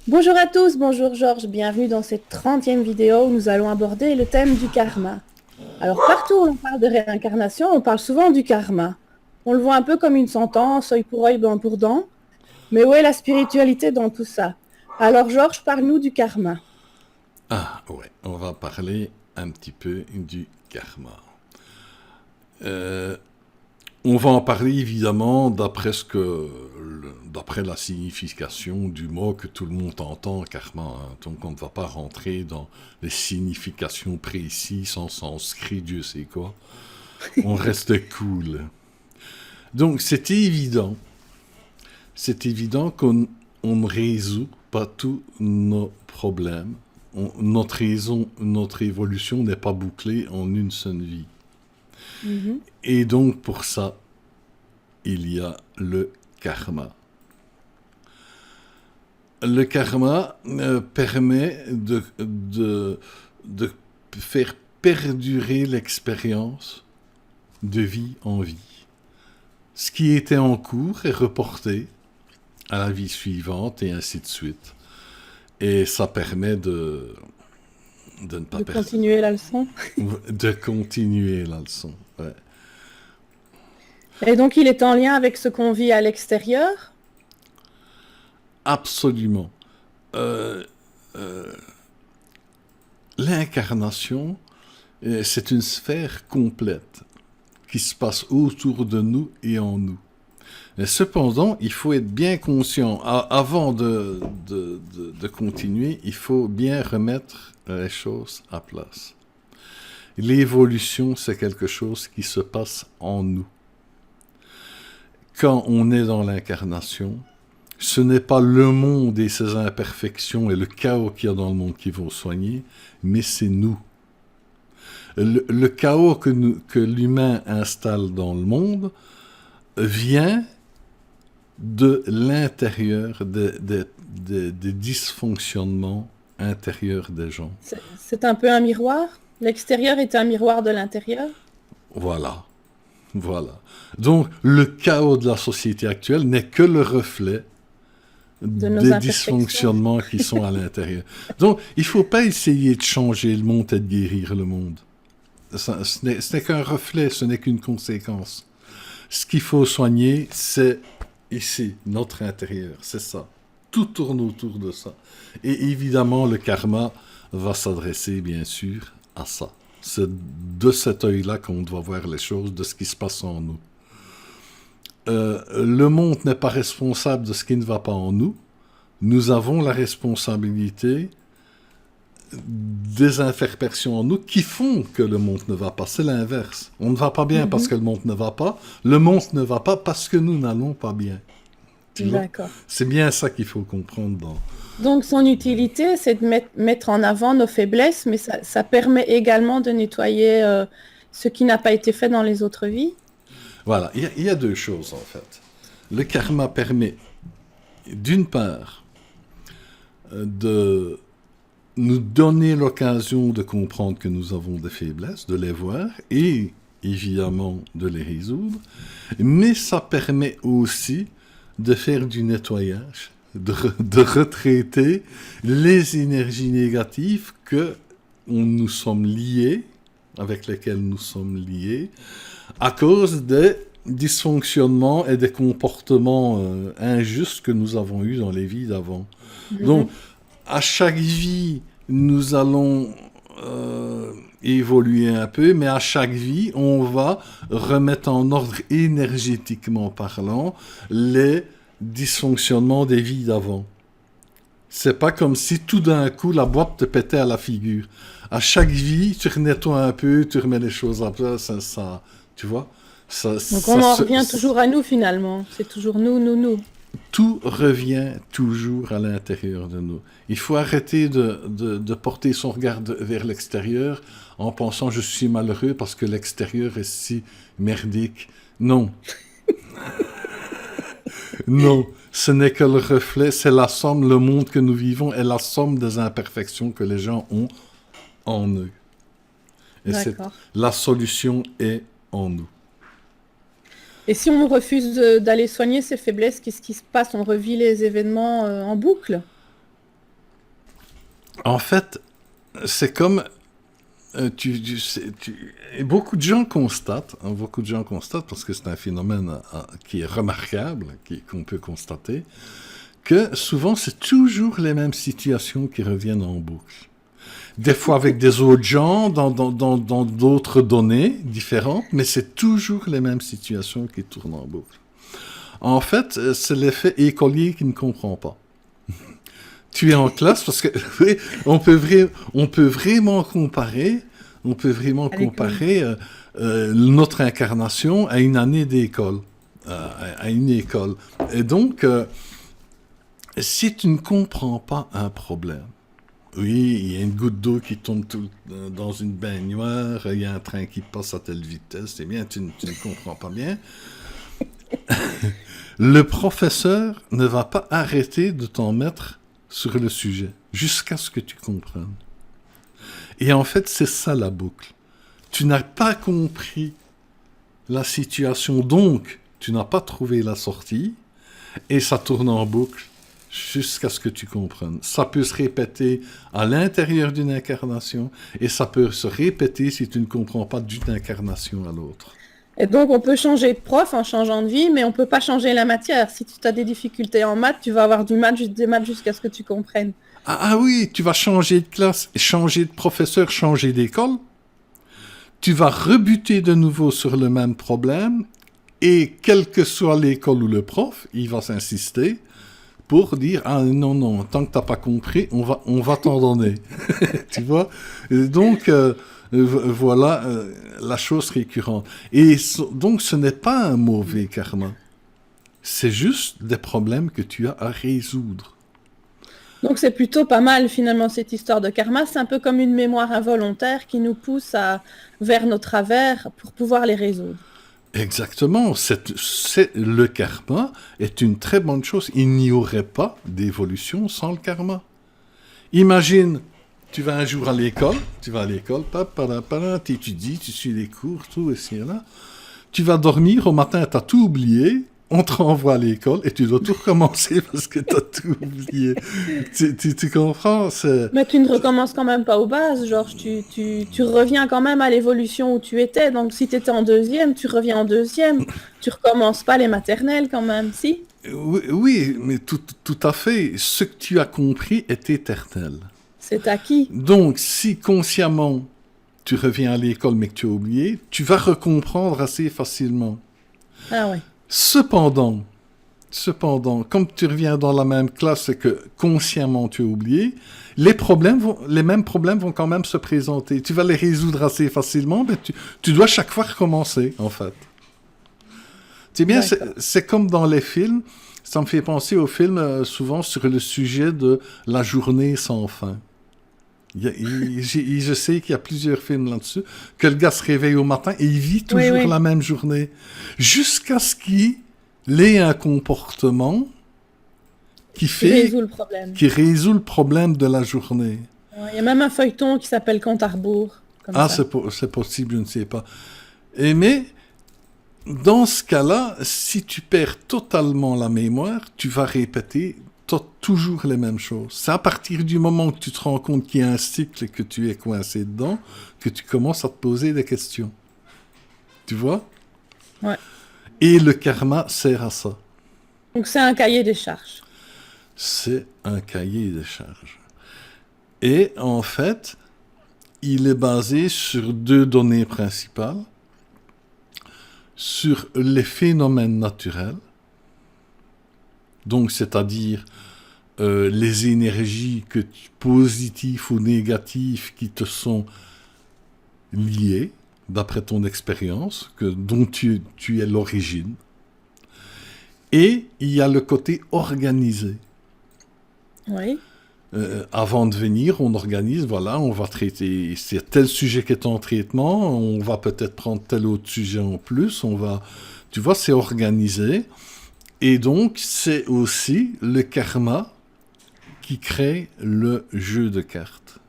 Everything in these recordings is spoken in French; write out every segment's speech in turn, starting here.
Bonjour à tous, bonjour Georges, bienvenue dans cette 30e vidéo où nous allons aborder le thème du karma. Alors partout où l'on parle de réincarnation, on parle souvent du karma. On le voit un peu comme une sentence, œil pour œil, dent pour dent. Mais où est la spiritualité dans tout ça? Alors Georges, parle-nous du karma. Ah ouais, on va parler un petit peu du karma. Euh, on va en parler évidemment d'après la signification du mot que tout le monde entend, karma, hein. Donc on ne va pas rentrer dans les significations précises en sanskrit, Dieu sait quoi. On reste cool. Donc c'est évident qu'on ne résout pas tous nos problèmes. Notre évolution n'est pas bouclée en une seule vie. Mhm. Et donc pour ça, il y a le karma. Le karma permet de faire perdurer l'expérience de vie en vie. Ce qui était en cours est reporté à la vie suivante et ainsi de suite. Et ça permet de ne pas De perdre, continuer la leçon. de continuer la leçon. Ouais. Et donc il est en lien avec ce qu'on vit à l'extérieur. Absolument. Euh, L'incarnation, c'est une sphère complète qui se passe autour de nous et en nous. Mais cependant, il faut être bien conscient. Avant de continuer, il faut bien remettre les choses à place. L'évolution, c'est quelque chose qui se passe en nous. Quand on est dans l'incarnation, ce n'est pas le monde et ses imperfections et le chaos qu'il y a dans le monde qui vont soigner, mais c'est nous. Le chaos que l'humain installe dans le monde vient de l'intérieur, des dysfonctionnements intérieurs des gens. C'est un peu un miroir. L'extérieur est un miroir de l'intérieur. Voilà, voilà. Donc, le chaos de la société actuelle n'est que le reflet De nos des imperfections. dysfonctionnements qui sont à l'intérieur. Donc, il ne faut pas essayer de changer le monde et de guérir le monde. Ce n'est qu'un reflet, ce n'est qu'une conséquence. Ce qu'il faut soigner, c'est ici, notre intérieur, c'est ça. Tout tourne autour de ça. Et évidemment, le karma va s'adresser, bien sûr, à ça. C'est de cet œil-là qu'on doit voir les choses, de ce qui se passe en nous. Le monde n'est pas responsable de ce qui ne va pas en nous. Nous avons la responsabilité des imperfections en nous qui font que le monde ne va pas. C'est l'inverse. On ne va pas bien parce Mhm. que le monde ne va pas. Le monde ne va pas parce que nous n'allons pas bien. Tu vois? D'accord. C'est bien ça qu'il faut comprendre dans... Donc, son utilité, c'est de mettre en avant nos faiblesses, mais ça permet également de nettoyer ce qui n'a pas été fait dans les autres vies. Voilà, il y a deux choses en fait. Le karma permet, d'une part, de nous donner l'occasion de comprendre que nous avons des faiblesses, de les voir et évidemment de les résoudre, mais ça permet aussi de faire du nettoyage, de retraiter les énergies négatives que nous sommes liés, avec lesquelles nous sommes liés, à cause des dysfonctionnements et des comportements injustes que nous avons eus dans les vies d'avant. Donc, Mhm. à chaque vie, nous allons évoluer un peu, mais à chaque vie, on va remettre en ordre énergétiquement parlant les dysfonctionnements des vies d'avant. C'est pas comme si tout d'un coup la boîte te pétait à la figure. À chaque vie, tu nettoies un peu, tu remets les choses à place, tu vois, Donc, on en revient toujours à nous finalement. C'est toujours nous, nous, nous. tout revient toujours à l'intérieur de nous. Il faut arrêter de porter son regard vers l'extérieur en pensant je suis malheureux parce que l'extérieur est si merdique. Non, non, ce n'est que le reflet, c'est la somme, le monde que nous vivons est la somme des imperfections que les gens ont en eux. Et D'accord. la solution est en nous. Et si on refuse d'aller soigner ces faiblesses, qu'est-ce qui se passe? On revit les événements en boucle? En fait, c'est comme et beaucoup de gens constatent, hein, parce que c'est un phénomène qui est remarquable, qu'on peut constater, que souvent c'est toujours les mêmes situations qui reviennent en boucle. Des fois avec des autres gens, dans d'autres données différentes, mais c'est toujours les mêmes situations qui tournent en boucle. En fait, c'est l'effet écolier qui ne comprend pas. Tu es en classe parce que oui, on peut vraiment comparer notre incarnation à une année d'école, à une école. Et donc, si tu ne comprends pas un problème, oui, il y a une goutte d'eau qui tombe dans une baignoire, il y a un train qui passe à telle vitesse, c'est bien, tu ne comprends pas bien. Le professeur ne va pas arrêter de t'en mettre sur le sujet, jusqu'à ce que tu comprennes. Et en fait, c'est ça la boucle. Tu n'as pas compris la situation, donc tu n'as pas trouvé la sortie, et ça tourne en boucle jusqu'à ce que tu comprennes. Ça peut se répéter à l'intérieur d'une incarnation, et ça peut se répéter si tu ne comprends pas d'une incarnation à l'autre. Et donc, on peut changer de prof en changeant de vie, mais on ne peut pas changer la matière. Si tu as des difficultés en maths, tu vas avoir des maths jusqu'à ce que tu comprennes. Ah oui, tu vas changer de classe, changer de professeur, changer d'école. Tu vas rebuter de nouveau sur le même problème, et quelle que soit l'école ou le prof, il va s'insister pour dire « Ah non, tant que tu n'as pas compris, on va t'en donner. » Tu vois? Et donc... voilà la chose récurrente. Et donc, ce n'est pas un mauvais karma. C'est juste des problèmes que tu as à résoudre. Donc, c'est plutôt pas mal, finalement, cette histoire de karma. C'est un peu comme une mémoire involontaire qui nous pousse vers nos travers pour pouvoir les résoudre. Exactement. Le karma est une très bonne chose. Il n'y aurait pas d'évolution sans le karma. Imagine... Tu vas un jour à l'école, tu étudies, tu suis les cours, tout, ici et là. Tu vas dormir, au matin, tu as tout oublié, on te renvoie à l'école et tu dois tout recommencer parce que tu as tout oublié. Tu comprends? Mais tu ne recommences quand même pas aux bases, Georges. Tu reviens quand même à l'évolution où tu étais. Donc, si tu étais en deuxième, tu reviens en deuxième. Tu recommences pas les maternelles quand même, si? Oui, mais tout à fait. Ce que tu as compris est éternel. C'est acquis. Donc, si consciemment tu reviens à l'école mais que tu as oublié, tu vas recomprendre assez facilement. Ah ouais. Cependant, comme tu reviens dans la même classe et que consciemment tu as oublié, les mêmes problèmes vont quand même se présenter. Tu vas les résoudre assez facilement, mais tu dois chaque fois recommencer, en fait. C'est bien, c'est comme dans les films. Ça me fait penser aux films souvent sur le sujet de la journée sans fin. Je sais qu'il y a plusieurs films là-dessus, que le gars se réveille au matin et il vit toujours la même journée, jusqu'à ce qu'il ait un comportement qui résout le problème de la journée. Il y a même un feuilleton qui s'appelle Compte à rebours. C'est possible, je ne sais pas. Mais dans ce cas-là, si tu perds totalement la mémoire, tu vas répéter toujours les mêmes choses. C'est à partir du moment que tu te rends compte qu'il y a un cycle et que tu es coincé dedans, que tu commences à te poser des questions. Tu vois? Ouais. Et le karma sert à ça. Donc c'est un cahier des charges. C'est un cahier des charges. Et en fait, il est basé sur deux données principales. Sur les phénomènes naturels, donc c'est-à-dire les énergies positives ou négatives qui te sont liées, d'après ton expérience, dont tu es l'origine. Et il y a le côté organisé. Oui. Avant de venir, on organise, voilà, on va traiter, c'est tel sujet qui est en traitement, on va peut-être prendre tel autre sujet en plus, tu vois, c'est organisé. Et donc, c'est aussi le karma qui crée le jeu de cartes.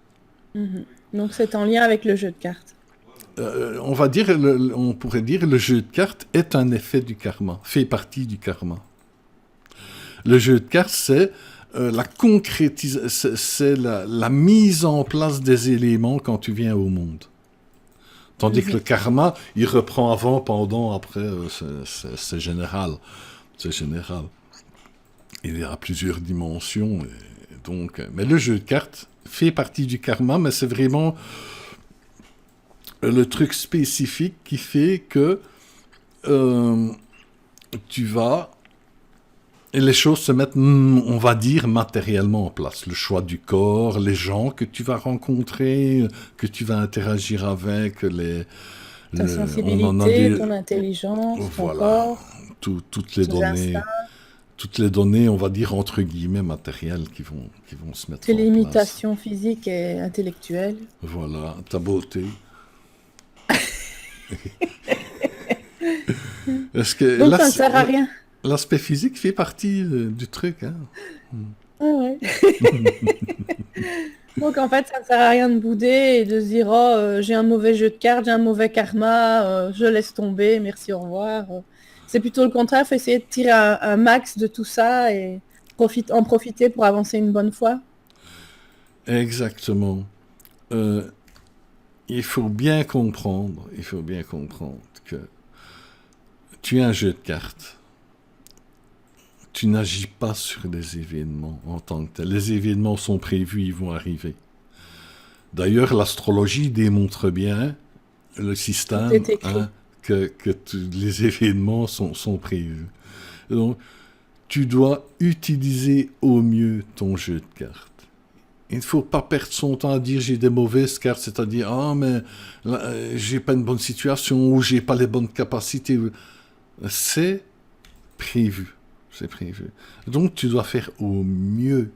Mm-hmm. Donc, c'est en lien avec le jeu de cartes. On pourrait dire le jeu de cartes est un effet du karma, fait partie du karma. Le jeu de cartes, c'est la concrétisation, c'est la mise en place des éléments quand tu viens au monde. Tandis que le karma, il reprend avant, pendant, après, c'est général. C'est général. Il y a plusieurs dimensions. Et donc, mais le jeu de cartes fait partie du karma, mais c'est vraiment le truc spécifique qui fait que tu vas... Et les choses se mettent, on va dire, matériellement en place. Le choix du corps, les gens que tu vas rencontrer, que tu vas interagir avec, Ta sensibilité, ton intelligence, ton voilà, corps, toutes les tes données, instincts, toutes les données, on va dire entre guillemets matérielles qui vont se mettre tes en place. limitations physiques et intellectuelles. Voilà, ta beauté. Est-ce que Donc ça ne sert à rien. l'aspect physique fait partie du truc, hein? Ah ouais. Donc en fait, ça ne sert à rien de bouder et de se dire oh j'ai un mauvais jeu de cartes, j'ai un mauvais karma, je laisse tomber, merci, au revoir. C'est plutôt le contraire, faut essayer de tirer un max de tout ça et en profiter pour avancer une bonne fois. Exactement. Il faut bien comprendre que tu es un jeu de cartes. Tu n'agis pas sur les événements en tant que tel. Les événements sont prévus, ils vont arriver. D'ailleurs, l'astrologie démontre bien le système Tout est écrit. que les événements sont prévus. Donc, tu dois utiliser au mieux ton jeu de cartes. Il ne faut pas perdre son temps à dire j'ai des mauvaises cartes, c'est-à-dire ah mais là, j'ai pas une bonne situation ou j'ai pas les bonnes capacités. C'est prévu. C'est prévu. Donc, tu dois faire au mieux.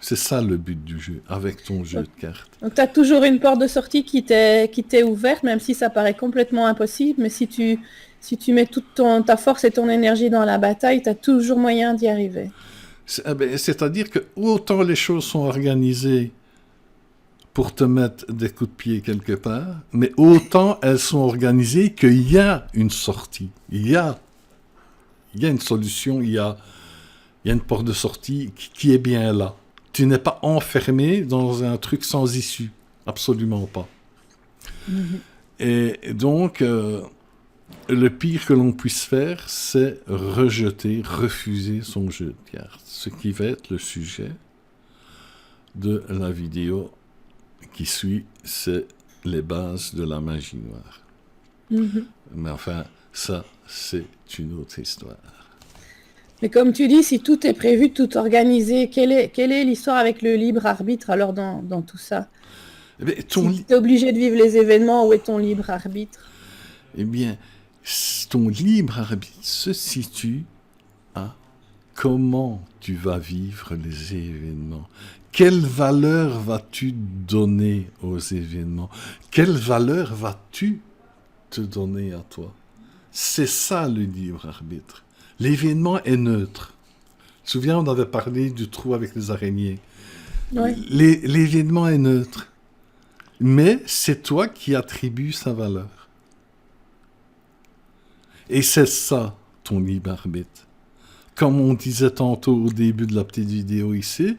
C'est ça le but du jeu, avec ton jeu de cartes. Donc tu as toujours une porte de sortie qui t'est ouverte, même si ça paraît complètement impossible, mais si tu mets toute ta force et ton énergie dans la bataille, tu as toujours moyen d'y arriver. C'est-à-dire que autant les choses sont organisées pour te mettre des coups de pied quelque part, mais autant elles sont organisées qu'il y a une sortie. Il y a une solution, il y a une porte de sortie qui est bien là. Tu n'es pas enfermé dans un truc sans issue. Absolument pas. Et donc, le pire que l'on puisse faire, c'est refuser son jeu de cartes. Ce qui va être le sujet de la vidéo qui suit, c'est les bases de la magie noire. Mais enfin, ça, c'est une autre histoire. Mais comme tu dis, si tout est prévu, tout organisé, quelle est l'histoire avec le libre arbitre alors dans tout ça? Eh bien, Si tu es obligé de vivre les événements, où est ton libre arbitre? eh bien, ton libre arbitre se situe à comment tu vas vivre les événements. Quelle valeur vas-tu donner aux événements? Quelle valeur vas-tu te donner à toi? C'est ça le libre arbitre. L'événement est neutre. Tu te souviens, on avait parlé du trou avec les araignées. Ouais. L'événement est neutre. Mais c'est toi qui attribues sa valeur. Et c'est ça, ton libre arbitre. Comme on disait tantôt au début de la petite vidéo ici,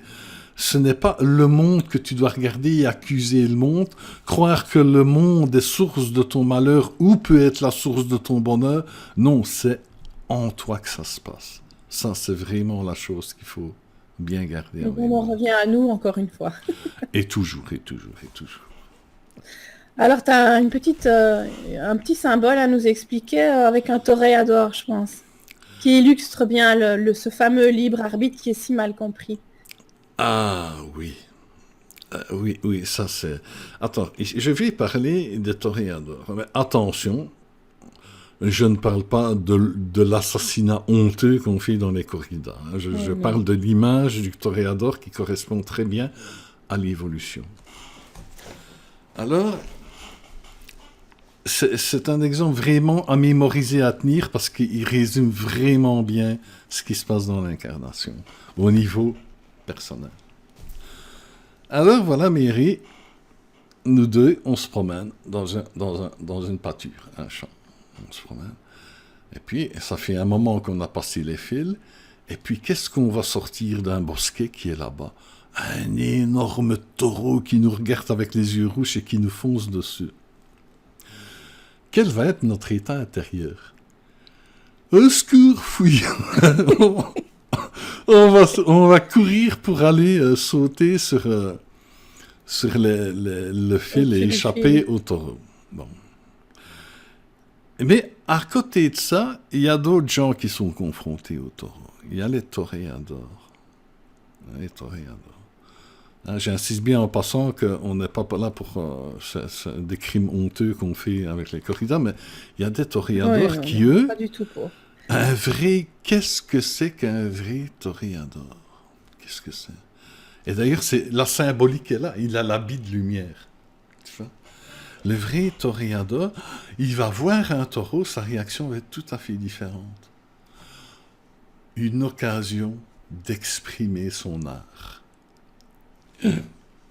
ce n'est pas le monde que tu dois regarder et accuser le monde, croire que le monde est source de ton malheur ou peut être la source de ton bonheur. Non, c'est en toi que ça se passe. Ça, c'est vraiment la chose qu'il faut bien garder. Donc on en revient à nous encore une fois. Et toujours, et toujours, et toujours. Alors tu as un petit symbole à nous expliquer avec un toréador, je pense, qui illustre bien ce fameux libre arbitre qui est si mal compris. Ah oui. Oui, ça c'est... Attends, je vais parler des toréadors. Mais attention, je ne parle pas de l'assassinat honteux qu'on fait dans les corridas. Je parle de l'image du toréador qui correspond très bien à l'évolution. Alors, c'est un exemple vraiment à mémoriser, à tenir, parce qu'il résume vraiment bien ce qui se passe dans l'incarnation, au niveau personnel. Alors voilà, Mary, nous deux, on se promène dans une pâture, un champ. On se promène. Et puis, ça fait un moment qu'on a passé les fils, Et puis, qu'est-ce qu'on va sortir d'un bosquet qui est là-bas? Un énorme taureau qui nous regarde avec les yeux rouges et qui nous fonce dessus. Quel va être notre état intérieur? Au secours, fouille. on va courir pour aller sauter sur le fil et échapper au taureau. Bon. Mais à côté de ça, il y a d'autres gens qui sont confrontés au taureau. Il y a les toréadors. Les toréadors. J'insiste bien en passant qu'on n'est pas là pour des crimes honteux qu'on fait avec les corridas, mais il y a des toréadors qui, eux, pas du tout pour. Qu'est-ce que c'est qu'un vrai toréador? Qu'est-ce que c'est? Et d'ailleurs, c'est la symbolique est là. Il a l'habit de lumière. Tu vois? Le vrai toréador, il va voir un taureau, sa réaction va être tout à fait différente. Une occasion d'exprimer son art.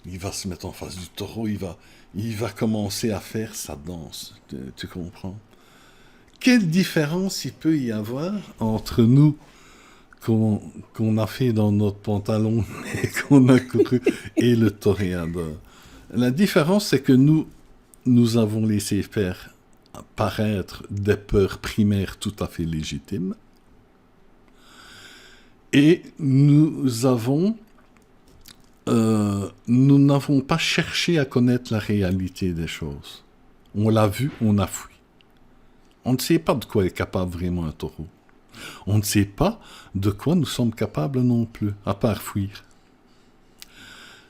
Il va se mettre en face du taureau, il va commencer à faire sa danse. Tu comprends? Quelle différence il peut y avoir entre nous qu'on a fait dans notre pantalon et qu'on a couru et le toréador? La différence, c'est que nous avons laissé faire paraître des peurs primaires tout à fait légitimes et nous n'avons pas cherché à connaître la réalité des choses. On l'a vu, on a fui. On ne sait pas de quoi est capable vraiment un taureau. On ne sait pas de quoi nous sommes capables non plus, à part fuir.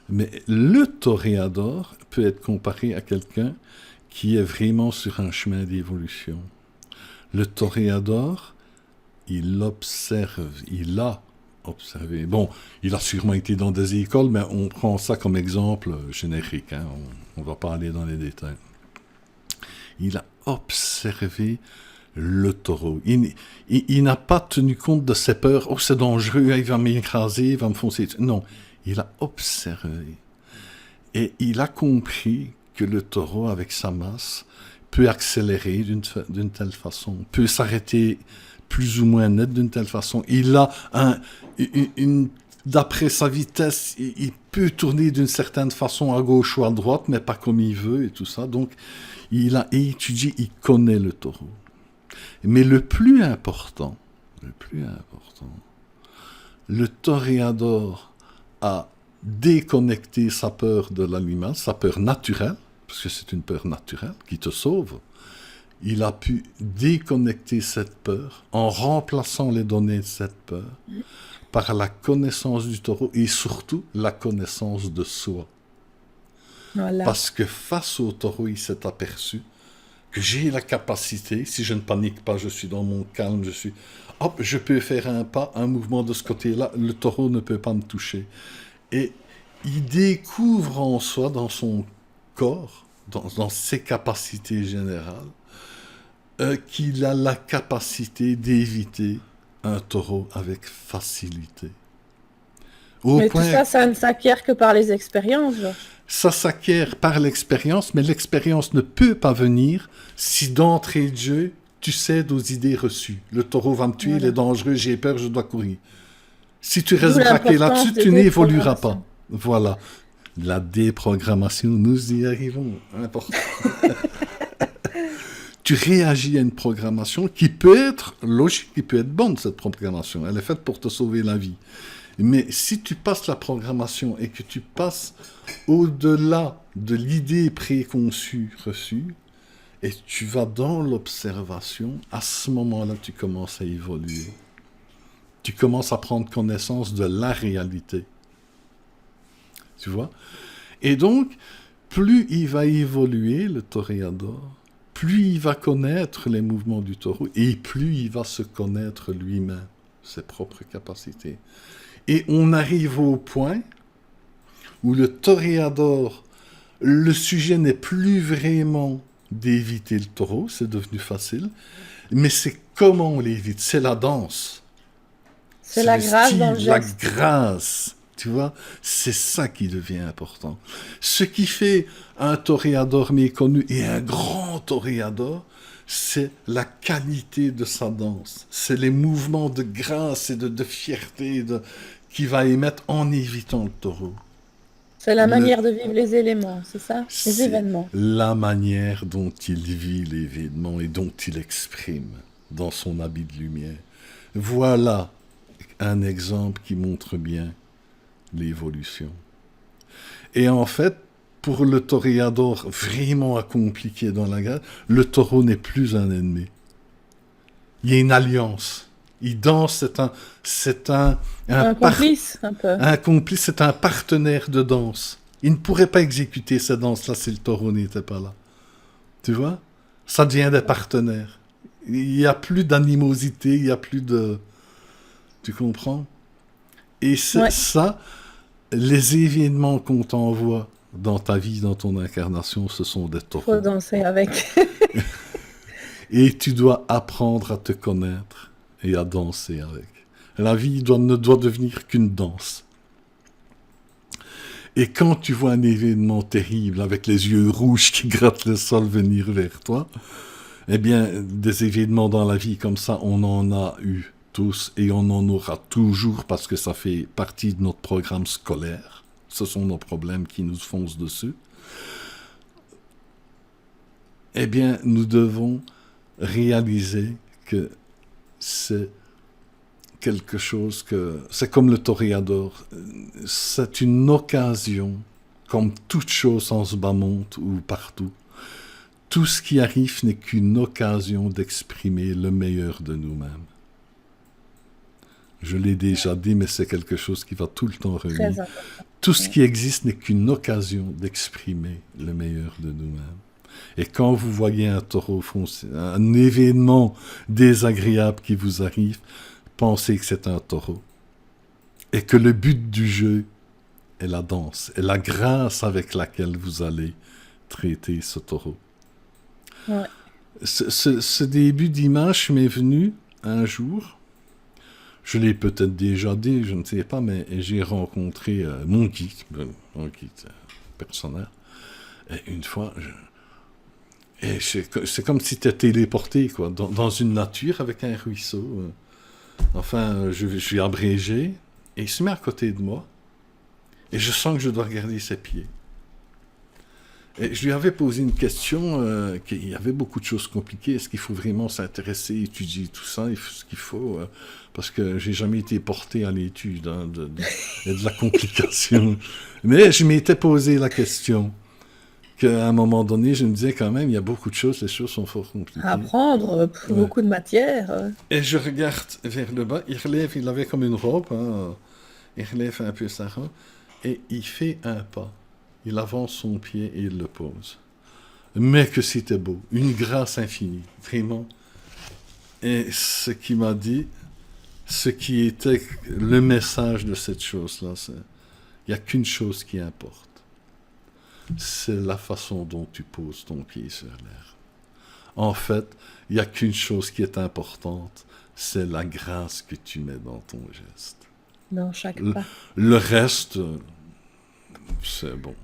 Mais le toréador peut être comparé à quelqu'un qui est vraiment sur un chemin d'évolution. Le toréador, il observe, il a observé. Bon, il a sûrement été dans des écoles, mais on prend ça comme exemple générique. Hein? On ne va pas aller dans les détails. Il a observé le taureau. Il n'a pas tenu compte de ses peurs. Oh, c'est dangereux, il va m'écraser, il va me foncer. Non, il a observé. Et il a compris que le taureau, avec sa masse, peut accélérer d'une telle façon, peut s'arrêter plus ou moins net d'une telle façon. Il a d'après sa vitesse, il peut tourner d'une certaine façon à gauche ou à droite, mais pas comme il veut et tout ça. Donc, il a étudié, il connaît le taureau. Mais le plus important, le toréador a déconnecté sa peur de l'animal, sa peur naturelle, parce que c'est une peur naturelle qui te sauve. Il a pu déconnecter cette peur en remplaçant les données de cette peur par la connaissance du taureau et surtout la connaissance de soi. Voilà. Parce que face au taureau, il s'est aperçu que j'ai la capacité, si je ne panique pas, je suis dans mon calme, je peux faire un pas, un mouvement de ce côté-là, le taureau ne peut pas me toucher. Et il découvre en soi, dans son corps, dans ses capacités générales, qu'il a la capacité d'éviter un taureau avec facilité. Mais tout ça, ça ne s'acquiert que par les expériences, Georges. Ça s'acquiert par l'expérience, mais l'expérience ne peut pas venir si d'entrée de jeu, tu cèdes aux idées reçues. Le taureau va me tuer, il est dangereux, j'ai peur, je dois courir. Si tu restes braqué là-dessus, tu n'évolueras pas. Voilà. La déprogrammation, nous y arrivons. Important. Tu réagis à une programmation qui peut être logique, qui peut être bonne, cette programmation. Elle est faite pour te sauver la vie. Mais si tu passes la programmation et que tu passes au-delà de l'idée préconçue reçue, et tu vas dans l'observation, à ce moment-là, tu commences à évoluer. Tu commences à prendre connaissance de la réalité. Tu vois? Et donc, plus il va évoluer, le toréador, plus il va connaître les mouvements du taureau, et plus il va se connaître lui-même, ses propres capacités. Et on arrive au point où le toréador, le sujet n'est plus vraiment d'éviter le taureau, c'est devenu facile, mais c'est comment on l'évite, c'est la danse. C'est la grâce style, dans le geste. La grâce, tu vois, c'est ça qui devient important. Ce qui fait un toréador méconnu et un grand toréador, c'est la qualité de sa danse. C'est les mouvements de grâce et de fierté qu'il va émettre en évitant le taureau. C'est la Le- manière de vivre les éléments, c'est ça? Les c'est événements. la manière dont il vit l'événement et dont il exprime dans son habit de lumière. Voilà un exemple qui montre bien l'évolution. Et en fait, pour le toréador vraiment accompli qui est dans la guerre, le taureau n'est plus un ennemi. Il y a une alliance. Il danse, Un complice, un peu. un complice, c'est un partenaire de danse. Il ne pourrait pas exécuter cette danse-là si le taureau n'était pas là. Tu vois? Ça devient des partenaires. Il n'y a plus d'animosité, il n'y a plus de... Tu comprends? Et c'est Ouais, ça, les événements qu'on t'envoie dans ta vie, dans ton incarnation, ce sont des faut taureaux. danser avec. Et tu dois apprendre à te connaître et à danser avec. La vie ne doit devenir qu'une danse. Et quand tu vois un événement terrible avec les yeux rouges qui grattent le sol venir vers toi, eh bien, des événements dans la vie comme ça, on en a eu tous et on en aura toujours parce que ça fait partie de notre programme scolaire. Ce sont nos problèmes qui nous foncent dessus. Eh bien, nous devons réaliser que c'est quelque chose que... C'est comme le toréador. C'est une occasion, comme toute chose en ce bas monde ou partout. Tout ce qui arrive n'est qu'une occasion d'exprimer le meilleur de nous-mêmes. Je l'ai déjà dit, mais c'est quelque chose qui va tout le temps revenir. Très important. Tout ce qui existe n'est qu'une occasion d'exprimer le meilleur de nous-mêmes. Et quand vous voyez un taureau foncé, un événement désagréable qui vous arrive, pensez que c'est un taureau. Et que le but du jeu est la danse, et la grâce avec laquelle vous allez traiter ce taureau. Ouais. Ce début d'image m'est venu un jour. Je l'ai peut-être déjà dit, je ne sais pas, mais j'ai rencontré mon guide personnel. Et une fois, et c'est comme si tu étais téléporté quoi, dans une nature avec un ruisseau. Enfin, je suis abrégé, et il se met à côté de moi, et je sens que je dois regarder ses pieds. Et je lui avais posé une question, qu'il y avait beaucoup de choses compliquées. Est-ce qu'il faut vraiment s'intéresser, étudier tout ça, ce qu'il faut parce que j'ai jamais été porté à l'étude et de la complication. Mais je m'étais posé la question, qu'à un moment donné, je me disais quand même, il y a beaucoup de choses, les choses sont fort compliquées. À apprendre, Ouais. beaucoup de matière. Et je regarde vers le bas, il avait comme une robe, hein, il relève un peu sa robe, et il fait un pas. Il avance son pied et il le pose. Mais que c'était beau, une grâce infinie, vraiment. Et ce qu'il m'a dit, ce qui était le message de cette chose-là, c'est il n'y a qu'une chose qui importe. C'est la façon dont tu poses ton pied sur l'air. En fait, il n'y a qu'une chose qui est importante, c'est la grâce que tu mets dans ton geste. Dans chaque pas. Le reste, c'est bon.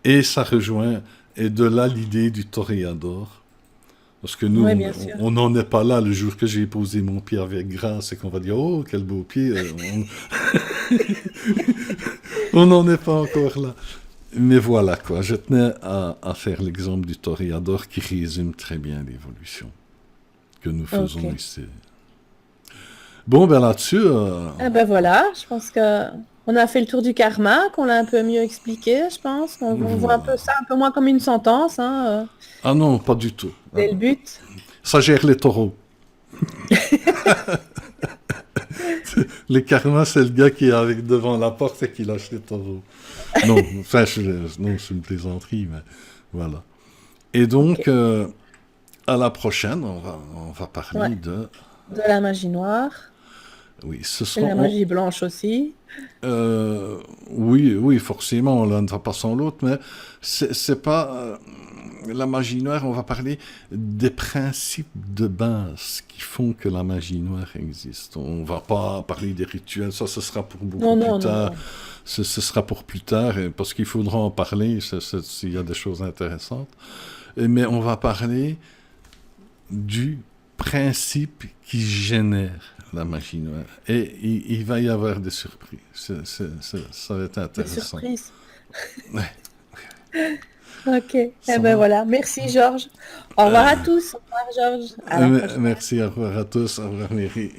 Et ça rejoint, et de là l'idée du toréador. Parce que nous, Oui, bien sûr. on n'en est pas là le jour que j'ai posé mon pied avec grâce et qu'on va dire, oh, quel beau pied. On n'en est pas encore là. Mais voilà, quoi. Je tenais à faire l'exemple du toréador qui résume très bien l'évolution que nous faisons ici. Bon, ben là-dessus... Ah ben voilà, je pense que on a fait le tour du karma, qu'on l'a un peu mieux expliqué, je pense. On voit un peu ça, un peu moins comme une sentence, hein, Ah non, pas du tout. c'est le but. Ça gère les taureaux. Le karma, c'est le gars qui est avec devant la porte et qui lâche les taureaux. Non, enfin, non, c'est une plaisanterie, mais voilà. Et donc, à la prochaine, on va parler de... De la magie noire. Oui, ce Et la sont... magie blanche aussi. Oui, forcément, l'un ne va pas sans l'autre, mais c'est pas la magie noire. On va parler des principes de base qui font que la magie noire existe. On va pas parler des rituels, ça, ce sera pour beaucoup plus tard. Ce sera pour plus tard, parce qu'il faudra en parler s'il y a des choses intéressantes. Mais on va parler du principe qui génère la magie noire. Et il va y avoir des surprises. Ça va être Des intéressant. surprises. Ouais, Ok. Eh ça ben va. voilà. Merci, Georges. Au revoir à tous. Au revoir, Georges. À la prochaine. Merci, au revoir à tous, au revoir Mary.